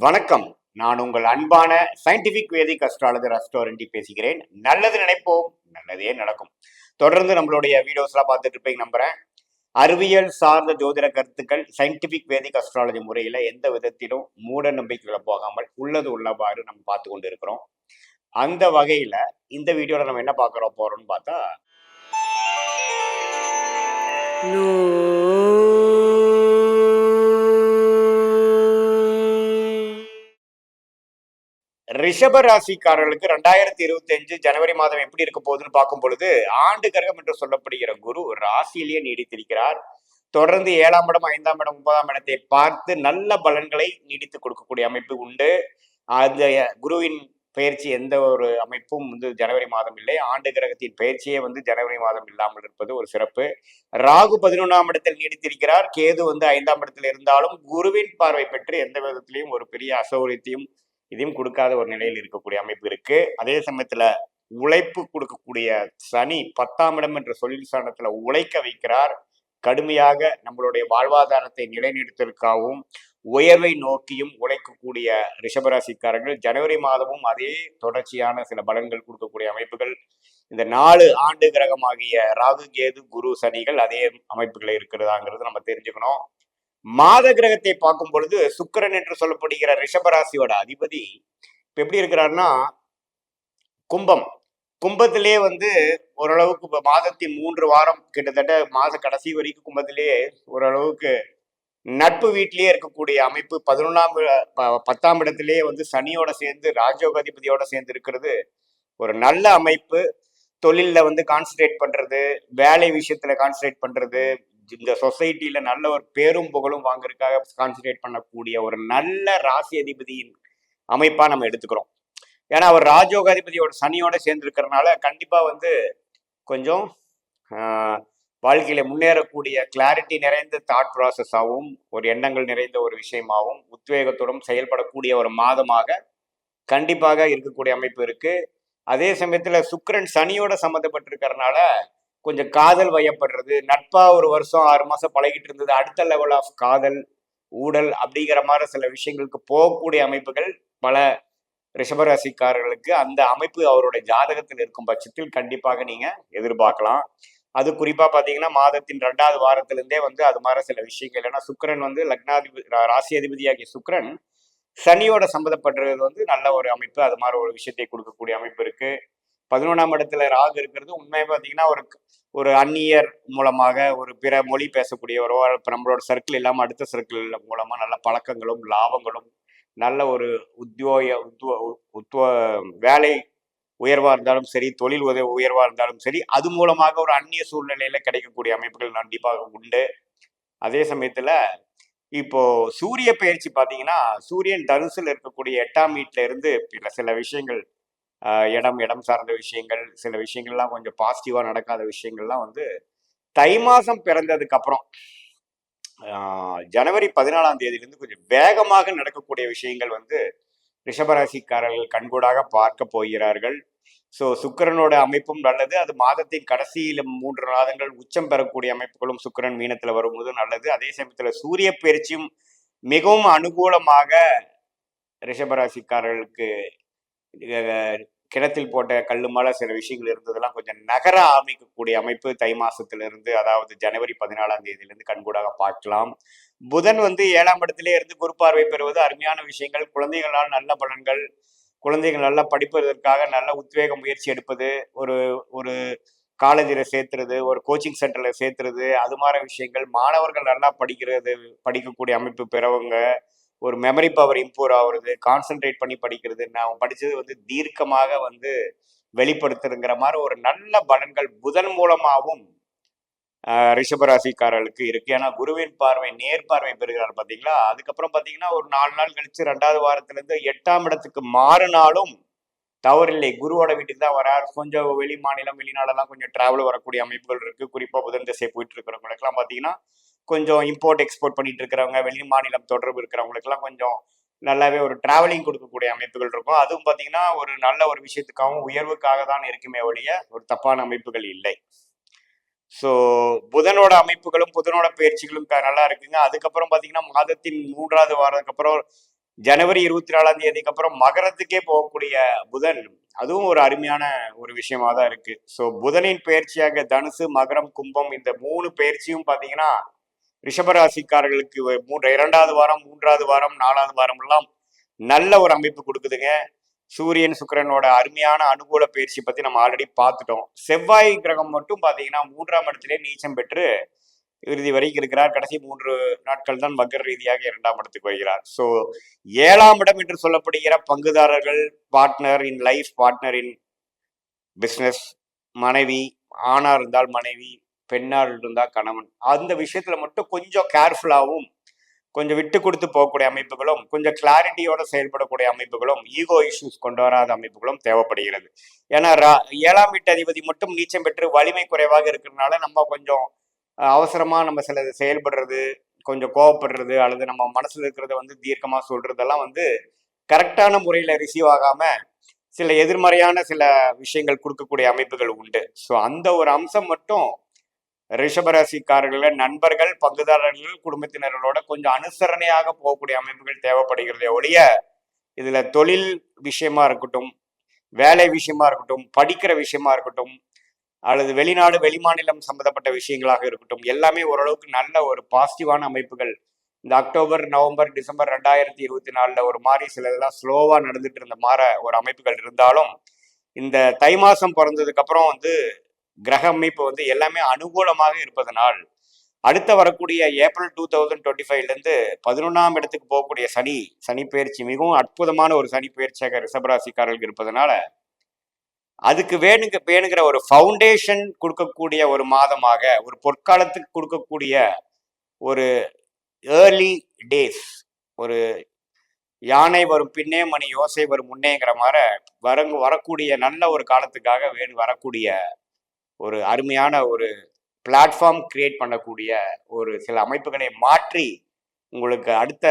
வணக்கம். நான் உங்கள் அன்பான சயின்டிபிக் வேதிக் அஸ்ட்ராலஜர் அஸ்ட்ரோரண்டி பேசுகிறேன். நல்லது நினைப்போம், நல்லதே நடக்கும். தொடர்ந்து நம்மளுடைய வீடியோஸ்லாம் பார்த்துட்டு இருப்பீங்க நம்புறேன். அறிவியல் சார்ந்த ஜோதிட கருத்துக்கள் சயின்டிபிக் வேதிக் அஸ்ட்ராலஜி முறையில எந்த விதத்திலும் மூட நம்பிக்கைகளை போகாமல் உள்ளது உள்ளவாறு நம்ம பார்த்து கொண்டு இருக்கிறோம். அந்த வகையில இந்த வீடியோல நம்ம என்ன பார்க்கறோம் போறோம்னு பார்த்தா, ரிஷப ராசிக்காரர்களுக்கு 2025 ஜனவரி மாதம் எப்படி இருக்க போகுதுன்னு பார்க்கும் பொழுது, ஆண்டு கிரகம் என்று சொல்லப்படுகிற குரு ராசியிலேயே நீடித்திருக்கிறார். தொடர்ந்து 7ஆம் இடம், 5ஆம் இடம், 9ஆம் இடத்தை பார்த்து நல்ல பலன்களை நீடித்து கொடுக்கக்கூடிய அமைப்பு உண்டு. அந்த குருவின் பயிற்சி எந்த ஒரு அமைப்பும் ஜனவரி மாதம் இல்லை. ஆண்டு கிரகத்தின் பயிற்சியே ஜனவரி மாதம் இல்லாமல் இருப்பது ஒரு சிறப்பு. ராகு 11ஆம் இடத்தில் நீடித்திருக்கிறார். கேது 5ஆம் இடத்தில் இருந்தாலும் குருவின் பார்வை பெற்று எந்த விதத்திலையும் ஒரு பெரிய அசௌகரியத்தையும் இதையும் கொடுக்காத ஒரு நிலையில் இருக்கக்கூடிய அமைப்பு இருக்கு. அதே சமயத்துல உழைப்பு கொடுக்கக்கூடிய சனி 10ஆம் இடம் என்ற தொழில் ஸ்தானத்துல உழைக்க வைக்கிறார். கடுமையாக நம்மளுடைய வாழ்வாதாரத்தை நிலைநிறுத்தலுக்காகவும் உயர்வை நோக்கியும் உழைக்கக்கூடிய ரிஷபராசிக்காரர்கள் ஜனவரி மாதமும் அதே தொடர்ச்சியான சில பலன்கள் கொடுக்கக்கூடிய அமைப்புகள். இந்த 4 ஆண்டு கிரகமாகிய ராகு, கேது, குரு, சனிகள் அதே அமைப்புகள் இருக்கிறதாங்கிறது நம்ம தெரிஞ்சுக்கணும். மாத கிரகத்தை பார்க்கும் பொழுது சுக்கிரன் என்று சொல்லப்படுகிற ரிஷபராசியோட அதிபதி இப்ப எப்படி இருக்கிறாருன்னா, கும்பத்திலே ஓரளவுக்கு இப்ப மாதத்தின் 3 வாரம் கிட்டத்தட்ட மாத கடைசி வரைக்கும் கும்பத்திலே ஓரளவுக்கு நட்பு வீட்டிலேயே இருக்கக்கூடிய அமைப்பு. 10ஆம் இடத்திலேயே சனியோட சேர்ந்து ராஜயோகாதிபதியோட சேர்ந்து இருக்கிறது ஒரு நல்ல அமைப்பு. தொழில்ல கான்சன்ட்ரேட் பண்றது, வேலை விஷயத்துல கான்சன்ட்ரேட் பண்றது, இந்த சொசைட்டில நல்ல ஒரு பேரும் புகழும் வாங்குறதுக்காக கான்சன்ட்ரேட் பண்ணக்கூடிய ஒரு நல்ல ராசி அதிபதியின் அமைப்பா நம்ம எடுத்துக்கிறோம். ஏன்னா அவர் ராஜயோகாதிபதியோட சனியோட சேர்ந்து இருக்கிறதுனால கண்டிப்பா கொஞ்சம் வாழ்க்கையில முன்னேறக்கூடிய கிளாரிட்டி நிறைந்த தாட் ப்ராசஸாகவும் ஒரு எண்ணங்கள் நிறைந்த ஒரு விஷயமாகவும் உத்வேகத்துடன் செயல்படக்கூடிய ஒரு மாதமாக கண்டிப்பாக இருக்கக்கூடிய அமைப்பு இருக்கு. அதே சமயத்துல சுக்கிரன் சனியோட சம்மந்தப்பட்டிருக்கிறதுனால கொஞ்சம் காதல் வயப்படுறது, நட்பா ஒரு வருஷம் 6 மாசம் பழகிட்டு இருந்தது, அடுத்த லெவல் ஆஃப் காதல், ஊடல் அப்படிங்கிற மாதிரி சில விஷயங்களுக்கு போகக்கூடிய அமைப்புகள் பல ரிஷபராசிக்காரர்களுக்கு அந்த அமைப்பு அவருடைய ஜாதகத்தில் இருக்கும் பட்சத்தில் கண்டிப்பாக நீங்க எதிர்பார்க்கலாம். அது குறிப்பா பாத்தீங்கன்னா மாதத்தின் 2வது வாரத்திலிருந்தே அது மாதிரி சில விஷயங்கள். ஏன்னா சுக்கிரன் லக்னாதிபதி ராசி அதிபதியாகிய சுக்கிரன் சனியோட சம்மந்தப்படுறது நல்ல ஒரு அமைப்பு. அது மாதிரி ஒரு விஷயத்தை கொடுக்கக்கூடிய அமைப்பு இருக்கு. 11ஆம் இடத்துல ராகு இருக்கிறது உண்மையை பார்த்தீங்கன்னா ஒரு ஒரு அந்நியர் மூலமாக ஒரு பிற மொழி பேசக்கூடியவரோ இப்போ நம்மளோட சர்க்கிள் இல்லாமல் அடுத்த சர்க்கிள் மூலமாக நல்ல பழக்கங்களும் லாபங்களும் நல்ல ஒரு வேலை உயர்வா இருந்தாலும் சரி, தொழில் உயர்வா இருந்தாலும் சரி, அது மூலமாக ஒரு அந்நிய சூழ்நிலையில கிடைக்கக்கூடிய அமைப்புகள் கண்டிப்பாக உண்டு. அதே சமயத்துல இப்போ சூரிய பயிற்சி பார்த்தீங்கன்னா சூரியன் தனுசுல இருக்கக்கூடிய 8ஆம் வீட்டுல இருந்து சில விஷயங்கள், இடம் சார்ந்த விஷயங்கள், சில விஷயங்கள்லாம் கொஞ்சம் பாசிட்டிவா நடக்காத விஷயங்கள்லாம் தை மாசம் பிறந்ததுக்கு அப்புறம் ஜனவரி 14ஆம் தேதியிலிருந்து கொஞ்சம் வேகமாக நடக்கக்கூடிய விஷயங்கள் ரிஷபராசிக்காரர்கள் கண்கூடாக பார்க்க போகிறார்கள். ஸோ சுக்கிரனோட அமைப்பும் நல்லது. அது மாதத்தின் கடைசியில 3 மாதங்கள் உச்சம் பெறக்கூடிய அமைப்புகளும் சுக்கிரன் மீனத்துல வரும்போது நல்லது. அதே சமயத்துல சூரிய பயிற்சியும் மிகவும் அனுகூலமாக ரிஷபராசிக்காரர்களுக்கு கிணத்தில் போட்ட கல்லு மேல சில விஷயங்கள் இருந்ததெல்லாம் கொஞ்சம் நகர ஆரம்பிக்கக்கூடிய அமைப்பு தை மாசத்திலிருந்து, அதாவது ஜனவரி 14ஆம் தேதியிலிருந்து கண்கூடாக பார்க்கலாம். புதன் 7ஆம் இடத்திலே இருந்து குரு பார்வை பெறுவது அருமையான விஷயங்கள். குழந்தைகளால் நல்ல பலன்கள், குழந்தைகள் நல்லா படிப்பதற்காக நல்ல உத்வேக முயற்சி எடுப்பது, ஒரு ஒரு காலேஜில் சேர்த்துறது, ஒரு கோச்சிங் சென்டர்ல சேர்த்துறது, அது மாதிரி விஷயங்கள். மாணவர்கள் நல்லா படிக்கக்கூடிய அமைப்பு பெறவங்க, ஒரு மெமரி பவர் இம்ப்ரூவ் ஆகுறது, கான்சென்ட்ரேட் பண்ணி படிக்கிறது, நான் படிச்சது தீர்க்கமாக வெளிப்படுத்துறங்கிற மாதிரி ஒரு நல்ல பலன்கள் புதன் மூலமாகவும் ரிஷபராசிக்காரர்களுக்கு இருக்கு. ஏன்னா குருவின் பார்வை நேர் பார்வை பெறுகிறார் பாத்தீங்களா. அதுக்கப்புறம் பாத்தீங்கன்னா ஒரு 4 நாள் கழிச்சு 2வது வாரத்துல இருந்து 8ஆம் இடத்துக்கு மாறினாலும் தவறில்லை. குருவோட வீட்டுக்கு தான் வரார். கொஞ்சம் வெளி மாநிலம் வெளிநாடெல்லாம் கொஞ்சம் டிராவல் வரக்கூடிய அமைப்புகள் இருக்கு. குறிப்பா புதன் திசை போயிட்டு இருக்கிறவங்களுக்குலாம் பாத்தீங்கன்னா கொஞ்சம் இம்போர்ட் எக்ஸ்போர்ட் பண்ணிட்டு இருக்கிறவங்க, வெளி மாநிலம் தொடர்பு இருக்கிறவங்களுக்குலாம் கொஞ்சம் நல்லாவே ஒரு டிராவலிங் கொடுக்கக்கூடிய அமைப்புகள் இருக்கும். அதுவும் பாத்தீங்கன்னா ஒரு நல்ல ஒரு விஷயத்துக்காகவும் உயர்வுக்காக தான் இருக்குமே ஒழிய ஒரு தப்பான அமைப்புகள் இல்லை. ஸோ புதனோட அமைப்புகளும் புதனோட பயிற்சிகளும் நல்லா இருக்குங்க. அதுக்கப்புறம் பார்த்தீங்கன்னா மாதத்தின் 3வது வாரத்துக்கு அப்புறம் ஜனவரி 24ஆம் தேதிக்கு அப்புறம் மகரத்துக்கே போகக்கூடிய புதன், அதுவும் ஒரு அருமையான ஒரு விஷயமா தான் இருக்கு. ஸோ புதனின் பயிற்சியாக தனுசு, மகரம், கும்பம் இந்த 3 பயிற்சியும் பார்த்தீங்கன்னா ரிஷபராசிக்காரர்களுக்கு 2வது வாரம், 3வது வாரம், 4வது வாரம் எல்லாம் நல்ல ஒரு அமைப்பு கொடுக்குதுங்க. சூரியன் சுக்கிரனோட அருமையான அனுகூல பயிற்சி பத்தி நம்ம ஆல்ரெடி பார்த்துட்டோம். செவ்வாய் கிரகம் மட்டும் பாத்தீங்கன்னா 3ஆம் இடத்திலே நீச்சம் பெற்று இறுதி வரைக்கும் இருக்கிறார். கடைசி 3 நாட்கள் தான் வக்கர ரீதியாக 2ஆம் இடத்துக்கு வருகிறார். ஸோ 7ஆம் இடம் என்று சொல்லப்படுகிற பங்குதாரர்கள், partner in life, partner in business, மனைவி, ஆணா இருந்தால் மனைவி, பெண்ணால் இருந்தால் கணவன், அந்த விஷயத்துல மட்டும் கொஞ்சம் கேர்ஃபுல்லாகவும் கொஞ்சம் விட்டு கொடுத்து போகக்கூடிய அமைப்புகளும், கொஞ்சம் கிளாரிட்டியோட செயல்படக்கூடிய அமைப்புகளும், ஈகோ இஷ்யூஸ் கொண்டு வராத அமைப்புகளும் தேவைப்படுகிறது. ஏன்னா 7ஆம் வீட்டு அதிபதி மட்டும் நீச்சம் பெற்று வலிமை குறைவாக இருக்கிறதுனால நம்ம கொஞ்சம் அவசரமா நம்ம சில செயல்படுறது, கொஞ்சம் கோவப்படுறது, அல்லது நம்ம மனசுல இருக்கிறத வந்து தீர்க்கமா சொல்றதெல்லாம் வந்து கரெக்டான முறையில ரிசீவ் ஆகாம சில எதிர்மறையான சில விஷயங்கள் கொடுக்கக்கூடிய அமைப்புகள் உண்டு. ஸோ அந்த ஒரு அம்சம் மட்டும் ரிஷபராசிக்காரர்கள நண்பர்கள், பங்குதாரர்கள், குடும்பத்தினர்களோட கொஞ்சம் அனுசரணையாக போகக்கூடிய அமைப்புகள் தேவைப்படுகிறதே ஒழிய இதுல தொழில் விஷயமா இருக்கட்டும், வேலை விஷயமா இருக்கட்டும், படிக்கிற விஷயமா இருக்கட்டும், அல்லது வெளிநாடு வெளிமாநிலம் சம்பந்தப்பட்ட விஷயங்களாக இருக்கட்டும், எல்லாமே ஓரளவுக்கு நல்ல ஒரு பாசிட்டிவான அமைப்புகள் இந்த அக்டோபர், நவம்பர், டிசம்பர் 2024 ஒரு மாதிரி சில இதெல்லாம் ஸ்லோவா நடந்துட்டு இருந்த ஒரு அமைப்புகள் இருந்தாலும் இந்த தை மாசம் பிறந்ததுக்கு அப்புறம் வந்து கிரக அமைப்பு வந்து எல்லாமே அனுகூலமாக இருப்பதனால் அடுத்த வரக்கூடிய ஏப்ரல் 2025 11ஆம் இடத்துக்கு போகக்கூடிய சனி பயிற்சி மிகவும் அற்புதமான ஒரு சனி பயிற்சியாக ரிஷபராசிக்காரர்களுக்கு இருப்பதனால அதுக்கு வேணுங்கிற ஒரு ஃபவுண்டேஷன் கொடுக்கக்கூடிய ஒரு மாதமாக, ஒரு பொற்காலத்துக்கு கொடுக்கக்கூடிய ஒரு ஏர்லி டேஸ், ஒரு யானை வரும் பின்னே மணி யோசை வரும் முன்னேங்கிற மாதிரி வரக்கூடிய நல்ல ஒரு காலத்துக்காக வரக்கூடிய ஒரு அருமையான ஒரு பிளாட்ஃபார்ம் கிரியேட் பண்ணக்கூடிய ஒரு சில அமைப்புகளை மாற்றி உங்களுக்கு அடுத்த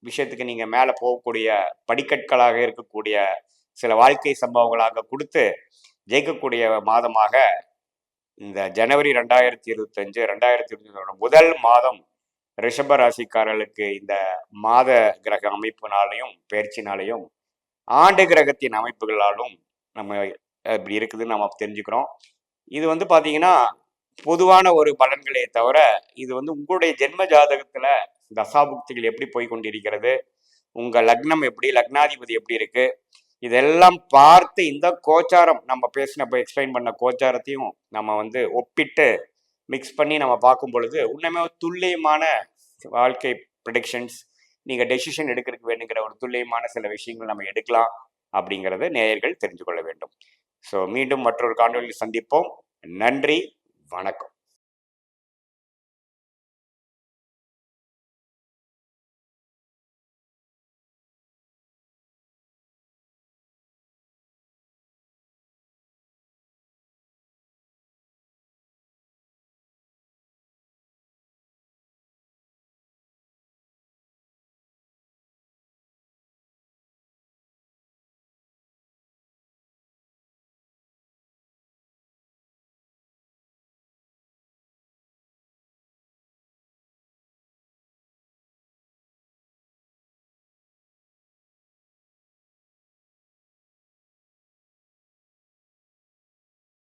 விஷயத்துக்கு நீங்க மேல போகக்கூடிய படிக்கற்களாக இருக்கக்கூடிய சில வாழ்க்கை சம்பவங்களாக கொடுத்து ஜெயிக்கக்கூடிய மாதமாக இந்த ஜனவரி 2025 முதல் மாதம் ரிஷப ராசிக்காரர்களுக்கு இந்த மாத கிரக அமைப்பினாலையும் பயிற்சினாலையும் ஆண்டு கிரகத்தின் அமைப்புகளாலும் நம்ம இப்படி இருக்குதுன்னு நம்ம தெரிஞ்சுக்கிறோம். இது வந்து பாத்தீங்கன்னா பொதுவான ஒரு பலன்களே தவிர இது வந்து உங்களுடைய ஜென்ம ஜாதகத்துல தசாபுக்திகள் எப்படி போய் கொண்டிருக்கிறது, உங்க லக்னம் எப்படி, லக்னாதிபதி எப்படி இருக்கு, இதெல்லாம் பார்த்து இந்த கோச்சாரம் நம்ம பேசினப்ப எக்ஸ்பிளைன் பண்ண கோச்சாரத்தையும் நம்ம வந்து ஒப்பிட்டு மிக்ஸ் பண்ணி நம்ம பார்க்கும் பொழுது உண்மையுமே துல்லியமான வாழ்க்கை ப்ரெடிக்ஷன்ஸ், நீங்கள் டெசிஷன் எடுக்கிறதுக்கு வேணுங்கிற ஒரு துல்லியமான சில விஷயங்கள் நம்ம எடுக்கலாம் அப்படிங்கிறத நேயர்கள் தெரிஞ்சு கொள்ள வேண்டும். ஸோ மீண்டும் மற்றொரு காணொலியில் சந்திப்போம். நன்றி, வணக்கம்.